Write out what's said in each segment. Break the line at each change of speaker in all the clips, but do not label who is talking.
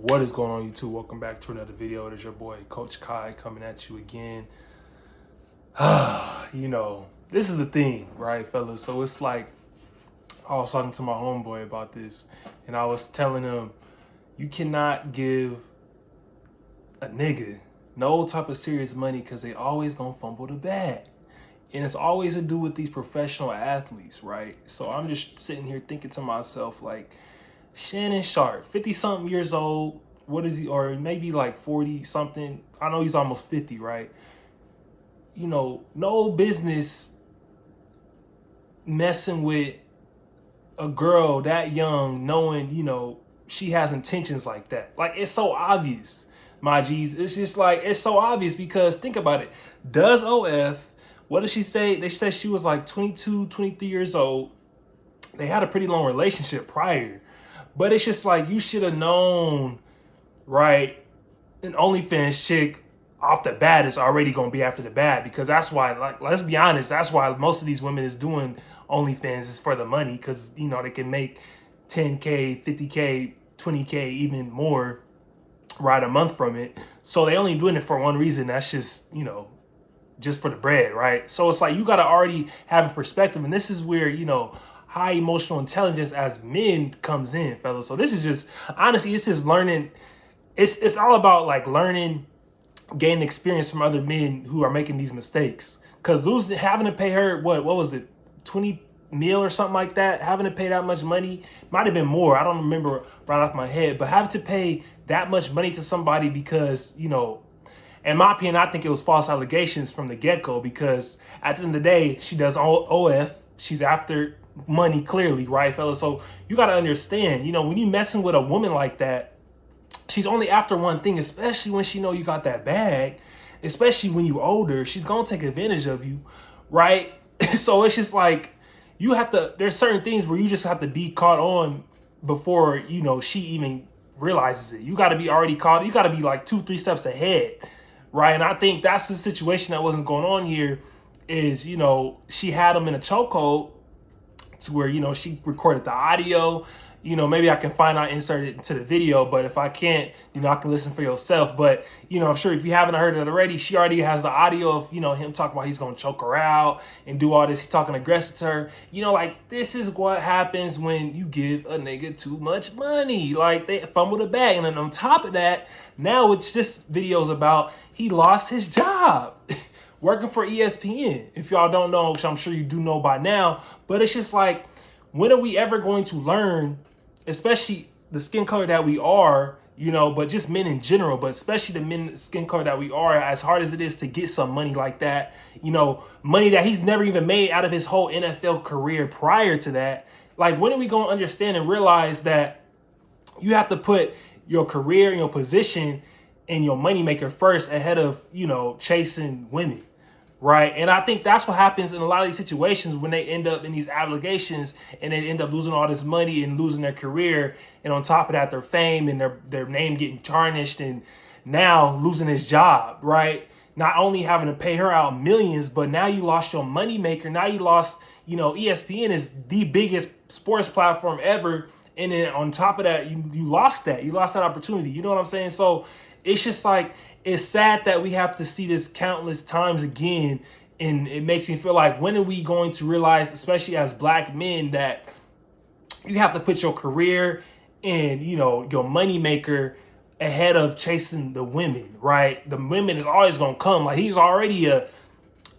What is going on, YouTube? Welcome back to another video. It is your boy Coach Kai coming at you again. This is the thing, right, fellas? So it's like I was talking to my homeboy about this, and I was telling him you cannot give a nigga no type of serious money because they always gonna fumble the bag. And it's always to do with these professional athletes, right? So I'm just sitting here thinking to myself, like, Shannon Sharp, 50 something years old. What is he? Or maybe like 40 something. I know he's almost 50, right? No business messing with a girl that young, knowing, she has intentions like that. Like, it's so obvious, my G's. It's just like, it's so obvious because think about it. Does OF, what did she say? They said she was like 22, 23 years old. They had a pretty long relationship prior. But it's just like, you should have known, right? An OnlyFans chick off the bat is already going to be after the bat, because that's why, like, let's be honest, that's why most of these women is doing OnlyFans is for the money, because, they can make 10K, 50K, 20K, even more, right, a month from it. So they only doing it for one reason. That's just, just for the bread, right? So it's like, you got to already have a perspective. And this is where, high emotional intelligence as men comes in, fellas. So this is just, honestly, it's just learning. It's all about like learning, gaining experience from other men who are making these mistakes. Cause having to pay her, what was it, 20 mil or something like that? Having to pay that much money, might have been more. I don't remember right off my head, but having to pay that much money to somebody because, in my opinion, I think it was false allegations from the get-go, because at the end of the day, she does OF. She's after money, clearly, right, fellas? So you got to understand, when you messing with a woman like that, she's only after one thing, especially when she know you got that bag, especially when you older. She's going to take advantage of you, right? So it's just like, there's certain things where you just have to be caught on before, she even realizes it. You got to be already caught. You got to be like 2-3 steps ahead, right? And I think that's the situation that wasn't going on here is, she had him in a chokehold to where, she recorded the audio. Maybe I can find out, insert it into the video, but if I can't, I can listen for yourself. But, I'm sure if you haven't heard it already, she already has the audio of, him talking about he's going to choke her out and do all this. He's talking aggressive to her. Like, this is what happens when you give a nigga too much money. Like, they fumble the bag. And then on top of that, now it's just videos about he lost his job. Working for ESPN, if y'all don't know, which I'm sure you do know by now, but it's just like, when are we ever going to learn, especially the skin color that we are, but just men in general, but especially the men skin color that we are, as hard as it is to get some money like that, money that he's never even made out of his whole NFL career prior to that. Like, when are we going to understand and realize that you have to put your career and your position and your moneymaker first ahead of, chasing women, right? And I think that's what happens in a lot of these situations when they end up in these obligations and they end up losing all this money and losing their career. And on top of that, their fame and their name getting tarnished, and now losing his job, right? Not only having to pay her out millions, but now you lost your moneymaker. Now you lost, ESPN is the biggest sports platform ever. And then on top of that, you lost that. You lost that opportunity. You know what I'm saying? So it's just like, it's sad that we have to see this countless times again. And it makes me feel like, when are we going to realize, especially as black men, that you have to put your career and, your moneymaker ahead of chasing the women, right? The women is always going to come. Like, he's already a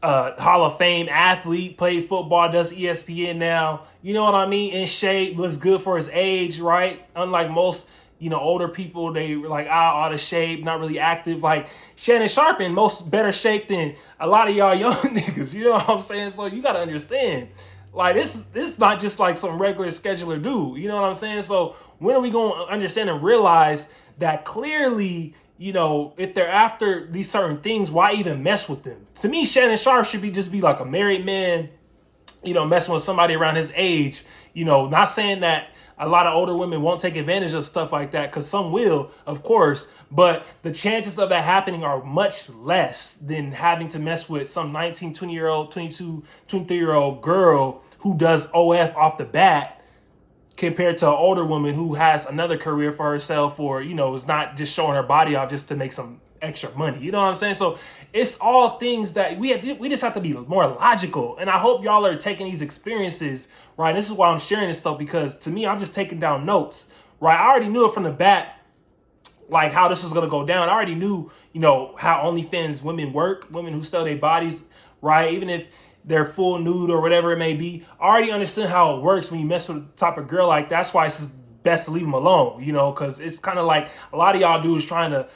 Hall of Fame athlete, played football, does ESPN now. You know what I mean? In shape, looks good for his age, right? Unlike most, older people, they were like out of shape, not really active. Like, Shannon Sharp in most better shape than a lot of y'all young niggas. You know what I'm saying? So you got to understand, like, this is not just like some regular scheduler dude. You know what I'm saying? So when are we going to understand and realize that clearly, if they're after these certain things, why even mess with them? To me, Shannon Sharp should just be like a married man, messing with somebody around his age. Not saying that a lot of older women won't take advantage of stuff like that, because some will, of course, but the chances of that happening are much less than having to mess with some 19, 20-year-old, 22, 23-year-old girl who does OF off the bat compared to an older woman who has another career for herself, or, you know, is not just showing her body off just to make some extra money. You know what I'm saying? So it's all things that we just have to be more logical. And I hope y'all are taking these experiences, right? This is why I'm sharing this stuff, because to me, I'm just taking down notes, right? I already knew it from the bat, like how this was going to go down. I already knew, you know, how OnlyFans women work, women who sell their bodies, right? Even if they're full nude or whatever it may be. I already understood how it works when you mess with a type of girl like that. That's why it's just best to leave them alone, you know, because it's kind of like a lot of y'all dudes trying to,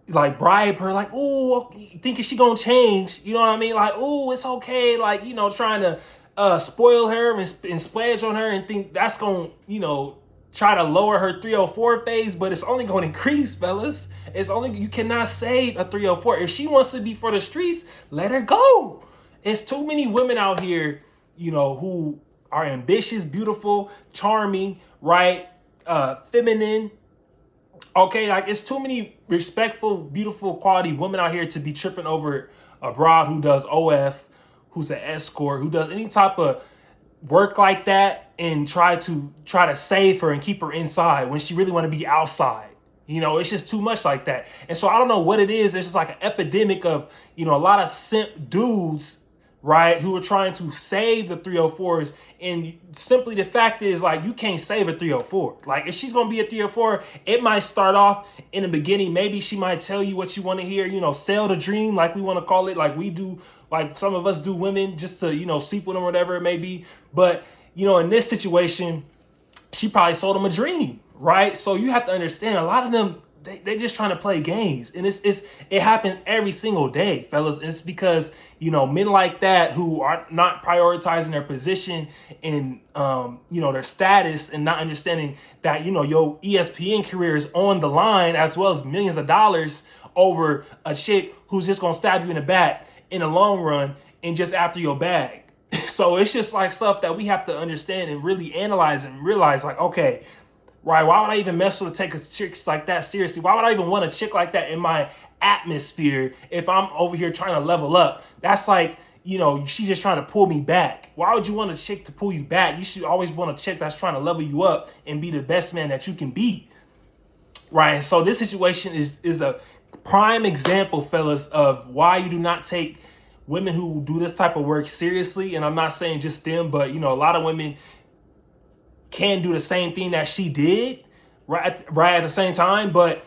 like bribe her, like, thinking she gonna change, you know what I mean? Like, it's okay, like, you know, trying to spoil her and splurge on her and think that's gonna, you know, try to lower her 304 phase, but it's only going to increase, fellas. It's only, you cannot save a 304. If she wants to be for the streets, let her go. It's too many women out here, you know, who are ambitious, beautiful, charming, right? Feminine. Okay, like it's too many respectful, beautiful, quality women out here to be tripping over a broad who does OF, who's an escort, who does any type of work like that, and try to save her and keep her inside when she really want to be outside. You know, it's just too much like that. And so I don't know what it is. It's just like an epidemic of, you know, a lot of simp dudes, right, who are trying to save the 304s. And simply the fact is, like, you can't save a 304. Like, if she's going to be a 304, it might start off in the beginning. Maybe she might tell you what you want to hear, you know, sell the dream, like we want to call it, like we do, like some of us do women, just to, you know, sleep with them or whatever it may be. But, you know, in this situation, she probably sold them a dream, right? So you have to understand, a lot of them, they're just trying to play games. And it happens every single day, fellas. And it's because, you know, men like that who are not prioritizing their position and, you know, their status, and not understanding that, you know, your ESPN career is on the line, as well as millions of dollars, over a chick who's just going to stab you in the back in the long run and just after your bag. So it's just like stuff that we have to understand and really analyze and realize, like, okay, right, why would I even mess with, take a chick like that seriously? Why would I even want a chick like that in my atmosphere if I'm over here trying to level up? That's like, you know, she's just trying to pull me back. Why would you want a chick to pull you back? You should always want a chick that's trying to level you up and be the best man that you can be. Right? So this situation is a prime example, fellas, of why you do not take women who do this type of work seriously. And I'm not saying just them, but, you know, a lot of women can do the same thing that she did right at the same time. But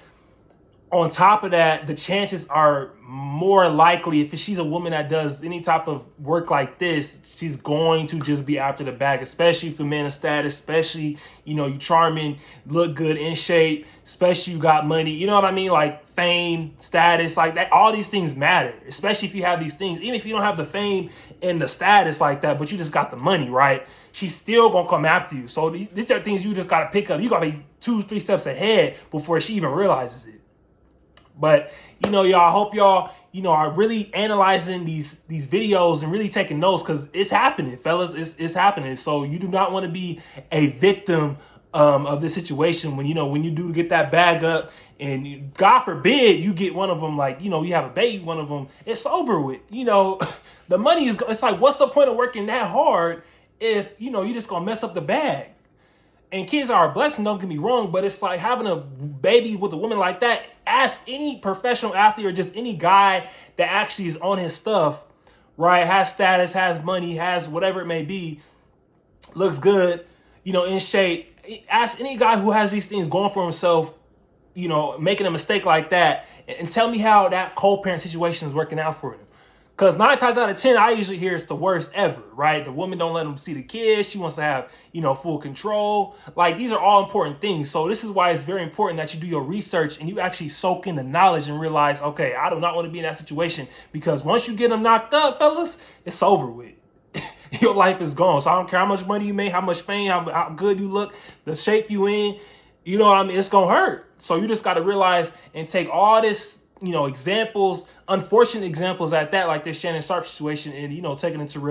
on top of that, the chances are more likely, if she's a woman that does any type of work like this, she's going to just be after the bag, especially for men of status, especially, you know, you charming, look good, in shape, especially you got money, you know what I mean? Like fame, status, like that, all these things matter, especially if you have these things. Even if you don't have the fame and the status like that, but you just got the money, right? She's still gonna come after you. So these are things you just gotta pick up. You gotta be 2-3 steps ahead before she even realizes it. But, you know, y'all, I hope y'all, you know, are really analyzing these videos and really taking notes, because it's happening, fellas. It's happening. So you do not want to be a victim of this situation when, you know, when you do get that bag up and God forbid you get one of them, like, you know, you have a baby, one of them, it's over with. You know, the money is, it's like, what's the point of working that hard if, you know, you just gonna mess up the bag? And kids are a blessing, don't get me wrong, but it's like having a baby with a woman like that. Ask any professional athlete or just any guy that actually is on his stuff, right? Has status, has money, has whatever it may be, looks good, you know, in shape. Ask any guy who has these things going for himself, you know, making a mistake like that, and tell me how that co-parent situation is working out for him. Because 9 times out of 10, I usually hear it's the worst ever, right? The woman don't let them see the kids. She wants to have, you know, full control. Like, these are all important things. So this is why it's very important that you do your research and you actually soak in the knowledge and realize, okay, I do not want to be in that situation. Because once you get them knocked up, fellas, it's over with. Your life is gone. So I don't care how much money you make, how much fame, how good you look, the shape you in. You know what I mean? It's going to hurt. So you just got to realize and take all this, you know, examples, unfortunate examples at that, like this Shannon Sharp situation, and, you know, taking it into real